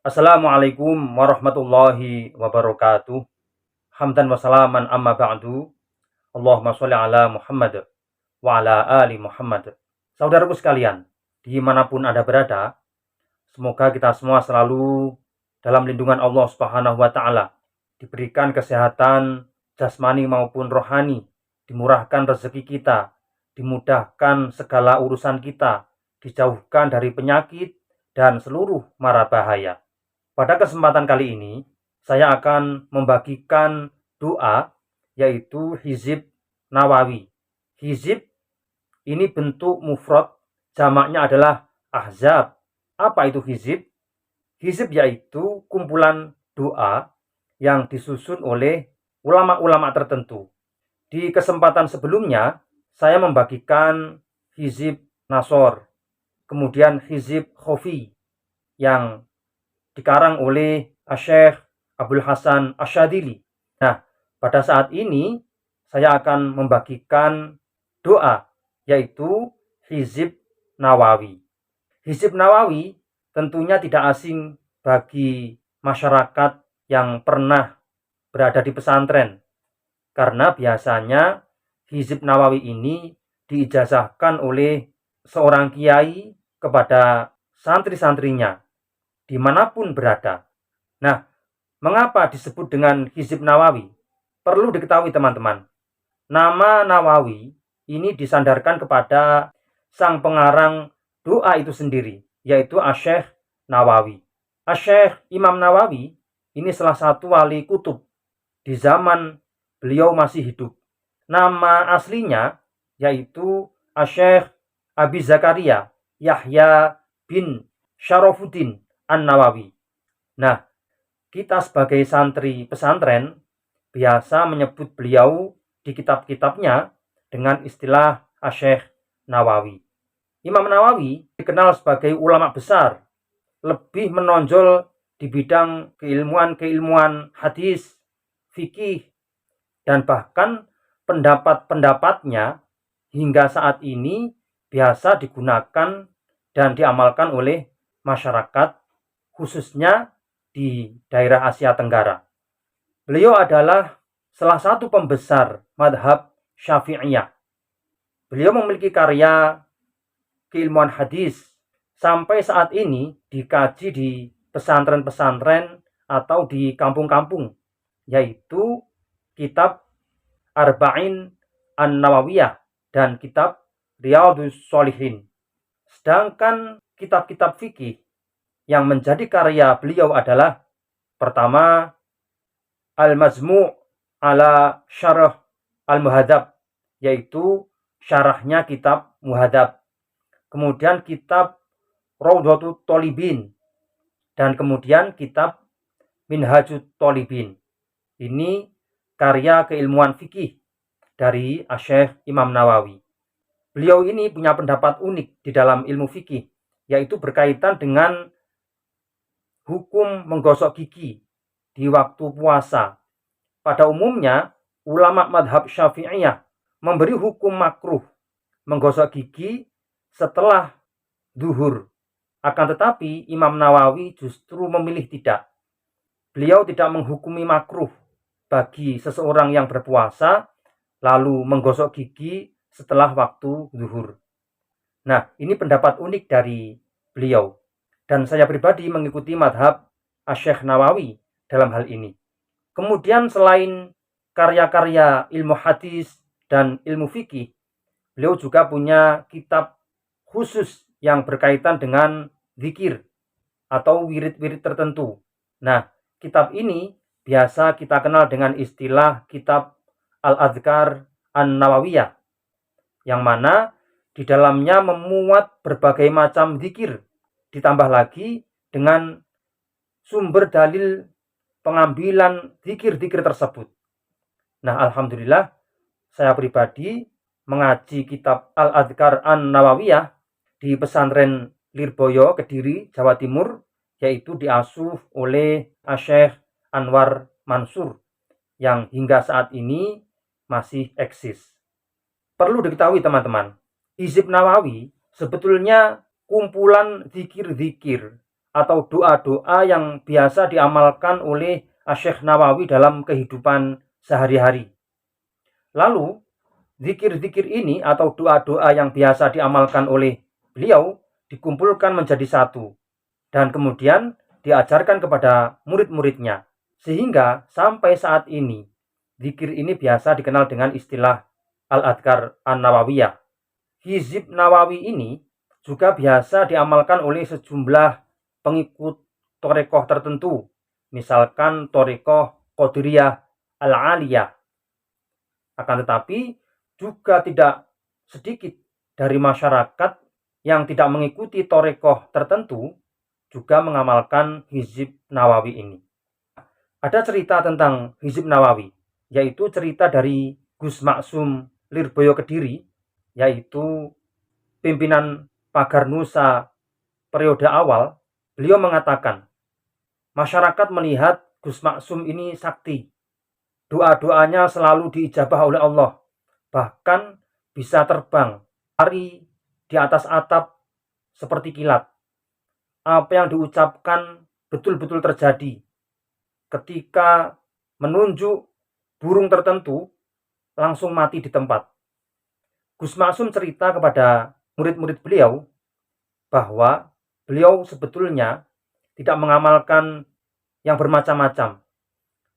Assalamualaikum warahmatullahi wabarakatuh. Hamdan wa salaman amma ba'du. Allahumma sholli ala Muhammad wa ala ali Muhammad. Saudaraku sekalian, dimanapun Anda berada, semoga kita semua selalu dalam lindungan Allah Subhanahu wa Ta'ala, diberikan kesehatan jasmani maupun rohani, dimurahkan rezeki kita, dimudahkan segala urusan kita, dijauhkan dari penyakit dan seluruh mara bahaya. Pada kesempatan kali ini, saya akan membagikan doa, yaitu Hizib Nawawi. Hizib ini bentuk mufrad, jamaknya adalah ahzab. Apa itu hizib? Hizib yaitu kumpulan doa yang disusun oleh ulama-ulama tertentu. Di kesempatan sebelumnya, saya membagikan Hizib Nasor, kemudian Hizib Khofi, yang dikarang oleh Syekh Abdul Hasan Asyadili. Nah, pada saat ini saya akan membagikan doa, yaitu Hizib Nawawi. Hizib Nawawi tentunya tidak asing bagi masyarakat yang pernah berada di pesantren, karena biasanya Hizib Nawawi ini diijazahkan oleh seorang kiai kepada santri-santrinya dimanapun berada. Nah, mengapa disebut dengan Hizib Nawawi? Perlu diketahui teman-teman, nama Nawawi ini disandarkan kepada sang pengarang doa itu sendiri, yaitu Syekh Nawawi. Syekh Imam Nawawi ini salah satu wali kutub di zaman beliau masih hidup. Nama aslinya yaitu Syekh Abi Zakaria Yahya bin Syarafuddin An-Nawawi. Nah, kita sebagai santri pesantren biasa menyebut beliau di kitab-kitabnya dengan istilah Syekh Nawawi. Imam Nawawi dikenal sebagai ulama besar, lebih menonjol di bidang keilmuan hadis, fikih, dan bahkan pendapat-pendapatnya hingga saat ini biasa digunakan dan diamalkan oleh masyarakat, khususnya di daerah Asia Tenggara. Beliau adalah salah satu pembesar madhab Syafi'iyah. Beliau memiliki karya keilmuan hadis sampai saat ini dikaji di pesantren-pesantren atau di kampung-kampung, yaitu kitab Arba'in An-Nawawiyah dan kitab Riyadhus Shalihin. Sedangkan kitab-kitab fikih yang menjadi karya beliau adalah pertama Al-Mazmu' ala Syarah Al-Muhadzab, yaitu syarahnya kitab Muhadzab. Kemudian kitab Rawdatut Thalibin dan kemudian kitab Minhajut Thalibin. Ini karya keilmuan fikih dari Syekh Imam Nawawi. Beliau ini punya pendapat unik di dalam ilmu fikih, yaitu berkaitan dengan hukum menggosok gigi di waktu puasa. Pada umumnya, ulama madhab Syafi'iyah memberi hukum makruh menggosok gigi setelah zuhur. Akan tetapi Imam Nawawi justru memilih tidak. Beliau tidak menghukumi makruh bagi seseorang yang berpuasa lalu menggosok gigi setelah waktu zuhur. Nah, ini pendapat unik dari beliau. Dan saya pribadi mengikuti madhab Syekh Nawawi dalam hal ini. Kemudian selain karya-karya ilmu hadis dan ilmu fikih, beliau juga punya kitab khusus yang berkaitan dengan zikir atau wirid-wirid tertentu. Nah, kitab ini biasa kita kenal dengan istilah kitab Al-Adhkar An-Nawawiyah, yang mana di dalamnya memuat berbagai macam zikir, ditambah lagi dengan sumber dalil pengambilan zikir-zikir tersebut. Nah, alhamdulillah saya pribadi mengaji kitab Al-Adhkar An-Nawawiyah di pesantren Lirboyo, Kediri, Jawa Timur, yaitu diasuh oleh Syekh Anwar Mansur yang hingga saat ini masih eksis. Perlu diketahui teman-teman, Hizib Nawawi sebetulnya kumpulan zikir-zikir atau doa-doa yang biasa diamalkan oleh Syekh Nawawi dalam kehidupan sehari-hari. Lalu, zikir-zikir ini atau doa-doa yang biasa diamalkan oleh beliau dikumpulkan menjadi satu dan kemudian diajarkan kepada murid-muridnya. Sehingga sampai saat ini, zikir ini biasa dikenal dengan istilah Al-Adhkar An-Nawawiyah. Hizib Nawawi ini juga biasa diamalkan oleh sejumlah pengikut torekoh tertentu, misalkan torekoh Qadiriyah Al-Aliyah. Akan tetapi juga tidak sedikit dari masyarakat yang tidak mengikuti torekoh tertentu juga mengamalkan Hizib Nawawi ini. Ada cerita tentang Hizib Nawawi, yaitu cerita dari Gus Maksum Lirboyo Kediri, yaitu pimpinan Pagar Nusa periode awal. Beliau mengatakan, masyarakat melihat Gus Maksum ini sakti. Doa-doanya selalu diijabah oleh Allah. Bahkan bisa terbang, lari di atas atap seperti kilat. Apa yang diucapkan betul-betul terjadi. Ketika menunjuk burung tertentu, langsung mati di tempat. Gus Maksum cerita kepada murid-murid beliau bahwa beliau sebetulnya tidak mengamalkan yang bermacam-macam.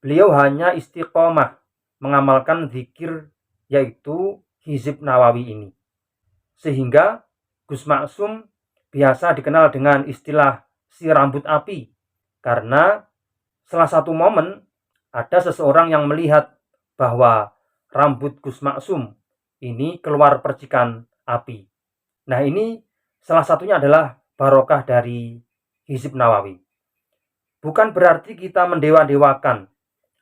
Beliau hanya istiqomah mengamalkan zikir, yaitu Hizib Nawawi ini. Sehingga Gus Maksum biasa dikenal dengan istilah si rambut api, karena salah satu momen ada seseorang yang melihat bahwa rambut Gus Maksum ini keluar percikan api. Nah, ini salah satunya adalah barokah dari Hizib Nawawi. Bukan berarti kita mendewa-dewakan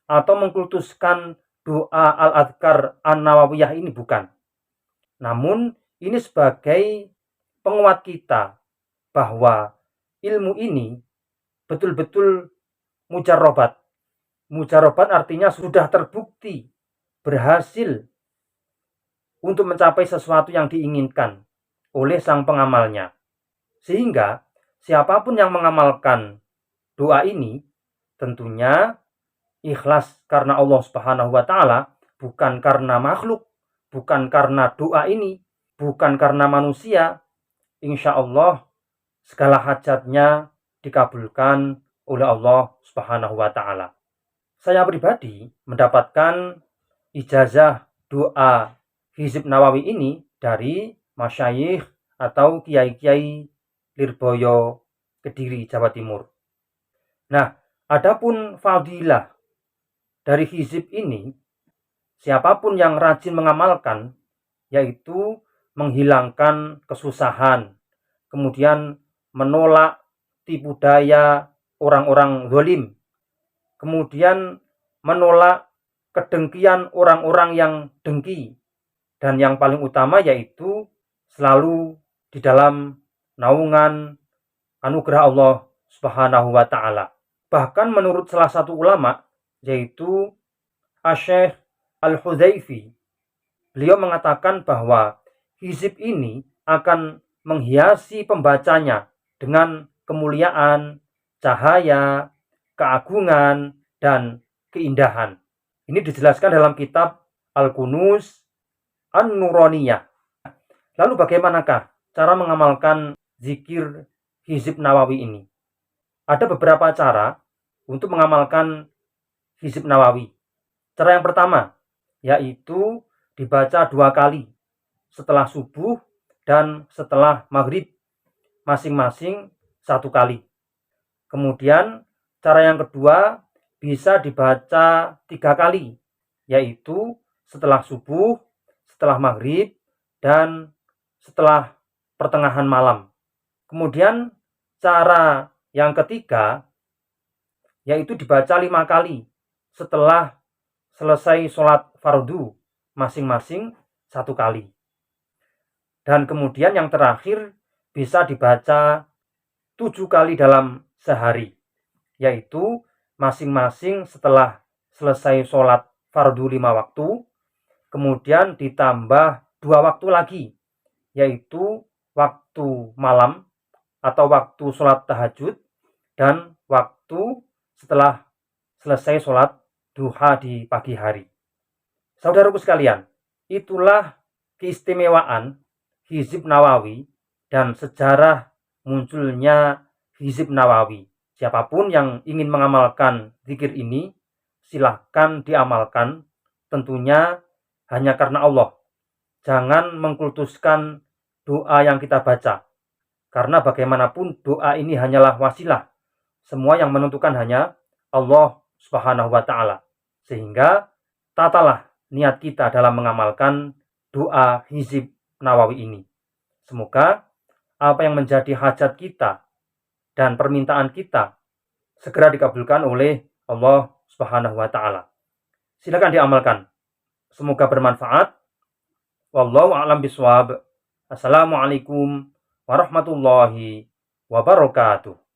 atau mengkultuskan doa Al-Adhkar An-Nawawiyah ini, bukan. Namun ini sebagai penguat kita bahwa ilmu ini betul-betul mujarrobat. Mujarrobat artinya sudah terbukti berhasil untuk mencapai sesuatu yang diinginkan oleh sang pengamalnya. Sehingga siapapun yang mengamalkan doa ini tentunya ikhlas karena Allah Subhanahu wa Ta'ala, bukan karena makhluk, bukan karena doa ini, bukan karena manusia. Insya Allah segala hajatnya dikabulkan oleh Allah Subhanahu wa Ta'ala. Saya pribadi mendapatkan ijazah doa Hizib Nawawi ini dari masyayikh atau kiai-kiai Lirboyo Kediri, Jawa Timur. Nah, adapun fadilah dari hizib ini, siapapun yang rajin mengamalkan, yaitu menghilangkan kesusahan, kemudian menolak tipu daya orang-orang zalim, kemudian menolak kedengkian orang-orang yang dengki, dan yang paling utama yaitu selalu di dalam naungan anugerah Allah Subhanahu wa Ta'ala. Bahkan menurut salah satu ulama, yaitu Syekh Al-Hudzaifi, beliau mengatakan bahwa hizib ini akan menghiasi pembacanya dengan kemuliaan, cahaya, keagungan, dan keindahan. Ini dijelaskan dalam kitab Al-Kunuz An-Nuraniyah. Lalu bagaimanakah cara mengamalkan zikir Hizib Nawawi ini? Ada beberapa cara untuk mengamalkan Hizib Nawawi. Cara yang pertama, yaitu dibaca 2 kali, setelah subuh dan setelah maghrib, masing-masing 1 kali. Kemudian cara yang kedua bisa dibaca 3 kali, yaitu setelah subuh, setelah maghrib, dan setelah pertengahan malam. Kemudian cara yang ketiga yaitu dibaca 5 kali setelah selesai sholat fardu, masing-masing 1 kali. Dan kemudian yang terakhir bisa dibaca 7 kali dalam sehari, yaitu masing-masing setelah selesai sholat fardu 5 waktu, kemudian ditambah 2 waktu lagi, yaitu waktu malam atau waktu sholat tahajud, dan waktu setelah selesai sholat duha di pagi hari. Saudaraku sekalian, itulah keistimewaan Hizib Nawawi dan sejarah munculnya Hizib Nawawi. Siapapun yang ingin mengamalkan zikir ini, silahkan diamalkan, tentunya hanya karena Allah. Jangan mengkultuskan doa yang kita baca, karena bagaimanapun doa ini hanyalah wasilah. Semua yang menentukan hanya Allah Subhanahu wa Ta'ala. Sehingga tatalah niat kita dalam mengamalkan doa Hizib Nawawi ini. Semoga apa yang menjadi hajat kita dan permintaan kita segera dikabulkan oleh Allah Subhanahu wa Ta'ala. Silakan diamalkan. Semoga bermanfaat. Wallahu a'lam bishawab. Assalamualaikum warahmatullahi wabarakatuh.